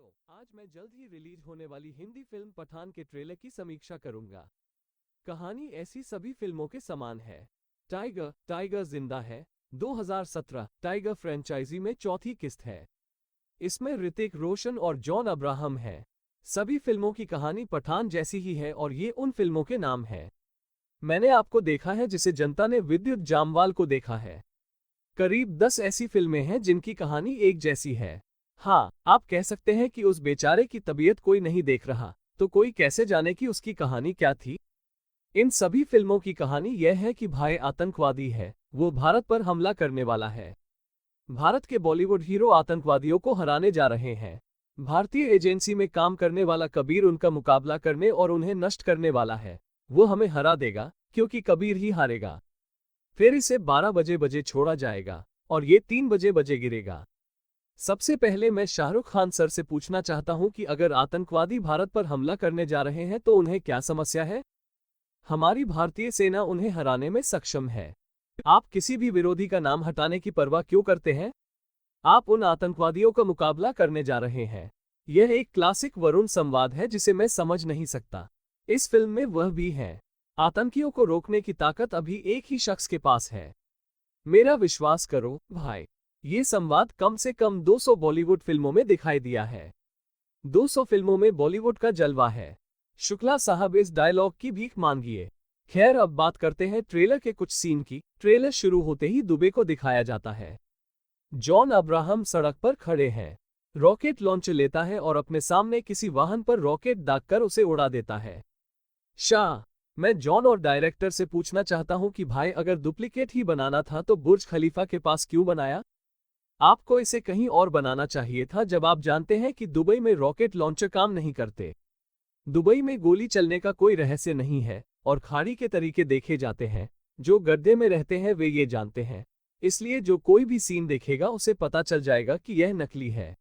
दोस्तों, आज मैं जल्द ही रिलीज होने वाली हिंदी फिल्म पठान के ट्रेलर की समीक्षा करूंगा। कहानी ऐसी सभी फिल्मों के समान है। टाइगर टाइगर जिंदा है 2017 टाइगर फ्रेंचाइजी में चौथी किस्त है। इसमें ऋतिक रोशन और जॉन अब्राहम है। सभी फिल्मों की कहानी पठान जैसी ही है और ये उन फिल्मों के नाम है। मैंने आपको देखा है जिसे जनता ने विद्युत जामवाल को देखा है। करीब 10 ऐसी फिल्में हैं जिनकी कहानी एक जैसी है। हाँ, आप कह सकते हैं कि उस बेचारे की तबीयत कोई नहीं देख रहा, तो कोई कैसे जाने कि उसकी कहानी क्या थी। इन सभी फिल्मों की कहानी यह है कि भाई आतंकवादी है, वो भारत पर हमला करने वाला है। भारत के बॉलीवुड हीरो आतंकवादियों को हराने जा रहे हैं। भारतीय एजेंसी में काम करने वाला कबीर उनका मुकाबला करने और उन्हें नष्ट करने वाला है। वो हमें हरा देगा क्योंकि कबीर ही हारेगा। फिर इसे 12 बजे छोड़ा जाएगा और ये 3 बजे गिरेगा। सबसे पहले मैं शाहरुख खान सर से पूछना चाहता हूं कि अगर आतंकवादी भारत पर हमला करने जा रहे हैं तो उन्हें क्या समस्या है? हमारी भारतीय सेना उन्हें हराने में सक्षम है। आप किसी भी विरोधी का नाम हटाने की परवाह क्यों करते हैं? आप उन आतंकवादियों का मुकाबला करने जा रहे हैं। यह एक क्लासिक वरुण संवाद है जिसे मैं समझ नहीं सकता। इस फिल्म में वह भी है। आतंकियों को रोकने की ताकत अभी एक ही शख्स के पास है। मेरा विश्वास करो भाई, ये संवाद कम से कम 200 बॉलीवुड फिल्मों में दिखाई दिया है। 200 फिल्मों में बॉलीवुड का जलवा है। शुक्ला साहब इस डायलॉग की भीख मांगिए। खैर, अब बात करते हैं ट्रेलर के कुछ सीन की। ट्रेलर शुरू होते ही दुबे को दिखाया जाता है। जॉन अब्राहम सड़क पर खड़े हैं। रॉकेट लॉन्च लेता है और अपने सामने किसी वाहन पर रॉकेट दागकर उसे उड़ा देता है। शाह, मैं जॉन और डायरेक्टर से पूछना चाहता हूं कि भाई, अगर डुप्लीकेट ही बनाना था तो बुर्ज खलीफा के पास क्यों बनाया? आपको इसे कहीं और बनाना चाहिए था जब आप जानते हैं कि दुबई में रॉकेट लॉन्चर काम नहीं करते। दुबई में गोली चलने का कोई रहस्य नहीं है और खाड़ी के तरीके देखे जाते हैं। जो गड्ढे में रहते हैं वे ये जानते हैं, इसलिए जो कोई भी सीन देखेगा उसे पता चल जाएगा कि यह नकली है।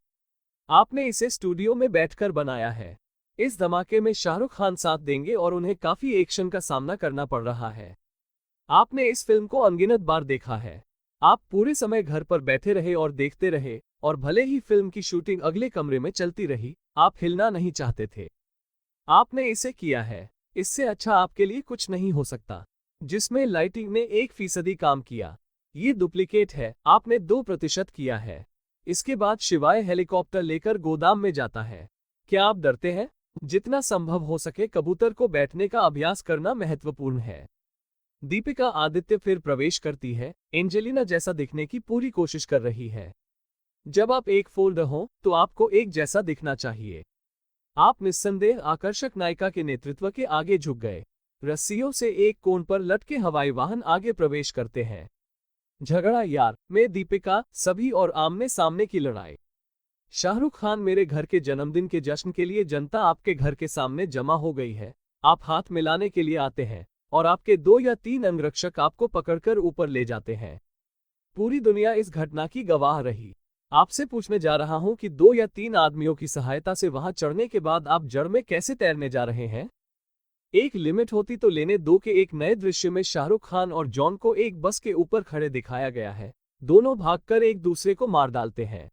आपने इसे स्टूडियो में बैठकर बनाया है। इस धमाके में शाहरुख खान साथ देंगे और उन्हें काफी एक्शन का सामना करना पड़ रहा है। आपने इस फिल्म को अनगिनत बार देखा है। आप पूरे समय घर पर बैठे रहे और देखते रहे, और भले ही फिल्म की शूटिंग अगले कमरे में चलती रही, आप हिलना नहीं चाहते थे। आपने इसे किया है। इससे अच्छा आपके लिए कुछ नहीं हो सकता। जिसमें लाइटिंग ने 1% काम किया। ये डुप्लीकेट है, आपने 2% किया है। इसके बाद शिवाय हेलीकॉप्टर लेकर गोदाम में जाता है। क्या आप डरते हैं? जितना संभव हो सके कबूतर को बैठने का अभ्यास करना महत्वपूर्ण है। दीपिका आदित्य फिर प्रवेश करती है। एंजेलिना जैसा दिखने की पूरी कोशिश कर रही है। जब आप एक फोल्डर हो तो आपको एक जैसा दिखना चाहिए। आप निस्संदेह आकर्षक नायिका के नेतृत्व के आगे झुक गए। रस्सियों से एक कोण पर लटके हवाई वाहन आगे प्रवेश करते हैं। झगड़ा यार में दीपिका, सभी और आमने सामने की लड़ाई। शाहरुख खान, मेरे घर के जन्मदिन के जश्न के लिए जनता आपके घर के सामने जमा हो गई है। आप हाथ मिलाने के लिए आते हैं और आपके 2 या 3 अंगरक्षक आपको पकड़कर ऊपर ले जाते हैं। पूरी दुनिया इस घटना की गवाह रही। आपसे पूछने जा रहा हूं कि 2 या 3 आदमियों की सहायता से वहां चढ़ने के बाद आप जड़ में कैसे तैरने जा रहे हैं? एक लिमिट होती तो लेने दो के एक नए दृश्य में शाहरुख खान और जॉन को एक बस के ऊपर खड़े दिखाया गया है। दोनों भागकर एक दूसरे को मार डालते हैं।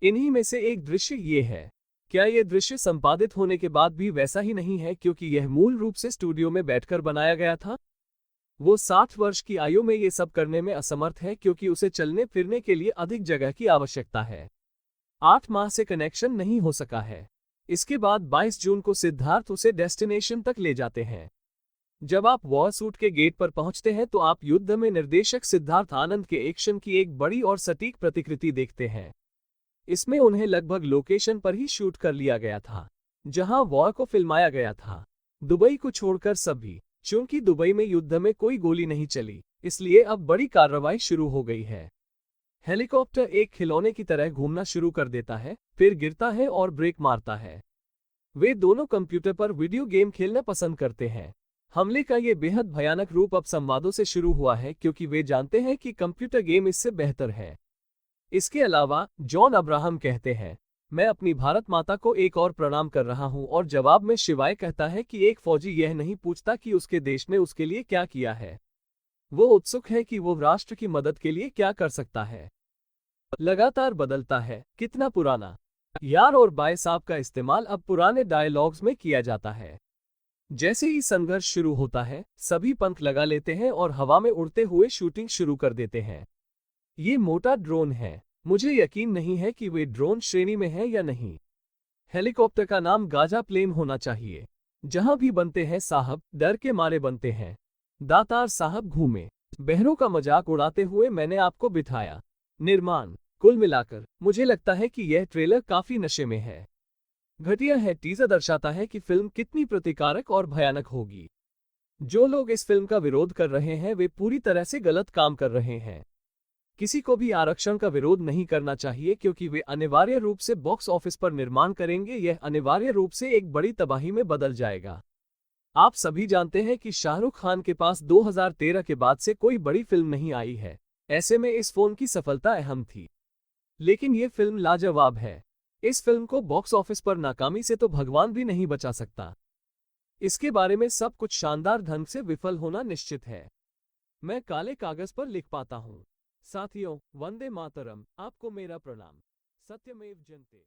इन्हीं में से एक दृश्य ये है। क्या यह दृश्य संपादित होने के बाद भी वैसा ही नहीं है क्योंकि यह मूल रूप से स्टूडियो में बैठकर बनाया गया था? वो 60 वर्ष की आयु में ये सब करने में असमर्थ है क्योंकि उसे चलने फिरने के लिए अधिक जगह की आवश्यकता है। 8 माह से कनेक्शन नहीं हो सका है। इसके बाद 22 जून को सिद्धार्थ उसे डेस्टिनेशन तक ले जाते हैं। जब आप वॉर सूट के गेट पर पहुंचते हैं तो आप युद्ध में निर्देशक सिद्धार्थ आनंद के एक्शन की एक बड़ी और सटीक प्रतिकृति देखते हैं। इसमें उन्हें लगभग लोकेशन पर ही शूट कर लिया गया था जहां वॉर को फिल्माया गया था। दुबई को छोड़कर सभी। चूंकि दुबई में युद्ध में कोई गोली नहीं चली, इसलिए अब बड़ी कार्रवाई शुरू हो गई है। हेलीकॉप्टर एक खिलौने की तरह घूमना शुरू कर देता है, फिर गिरता है और ब्रेक मारता है। वे दोनों कंप्यूटर पर वीडियो गेम खेलना पसंद करते हैं। हमले का ये बेहद भयानक रूप अब संवादों से शुरू हुआ है क्योंकि वे जानते हैं कि कंप्यूटर गेम इससे बेहतर है। इसके अलावा जॉन अब्राहम कहते हैं, मैं अपनी भारत माता को एक और प्रणाम कर रहा हूं, और जवाब में शिवाय कहता है कि एक फौजी यह नहीं पूछता कि उसके देश ने उसके लिए क्या किया है। वो उत्सुक है कि वो राष्ट्र की मदद के लिए क्या कर सकता है। लगातार बदलता है। कितना पुराना यार और बाय साहब का इस्तेमाल अब पुराने डायलॉग्स में किया जाता है। जैसे ही संघर्ष शुरू होता है, सभी पंख लगा लेते हैं और हवा में उड़ते हुए शूटिंग शुरू कर देते हैं। ये मोटा ड्रोन है। मुझे यकीन नहीं है कि वे ड्रोन श्रेणी में है या नहीं। हेलीकॉप्टर का नाम गाजा प्लेन होना चाहिए। जहां भी बनते हैं साहब, डर के मारे बनते हैं। दातार साहब घूमे। बहरों का मजाक उड़ाते हुए मैंने आपको बिठाया। निर्माण। कुल मिलाकर मुझे लगता है कि यह ट्रेलर काफी नशे में है। घटिया है। टीजर दर्शाता है कि फिल्म कितनी प्रतिकारक और भयानक होगी। जो लोग इस फिल्म का विरोध कर रहे हैं वे पूरी तरह से गलत काम कर रहे हैं। किसी को भी आरक्षण का विरोध नहीं करना चाहिए क्योंकि वे अनिवार्य रूप से बॉक्स ऑफिस पर निर्माण करेंगे। यह अनिवार्य रूप से एक बड़ी तबाही में बदल जाएगा। आप सभी जानते हैं कि शाहरुख खान के पास 2013 के बाद से कोई बड़ी फिल्म नहीं आई है। ऐसे में इस फोन की सफलता अहम थी। लेकिन यह फिल्म लाजवाब है। इस फिल्म को बॉक्स ऑफिस पर नाकामी से तो भगवान भी नहीं बचा सकता। इसके बारे में सब कुछ शानदार ढंग से विफल होना निश्चित है। मैं काले कागज पर लिख पाता हूं। साथियों, वंदे मातरम। आपको मेरा प्रणाम। सत्यमेव जयते।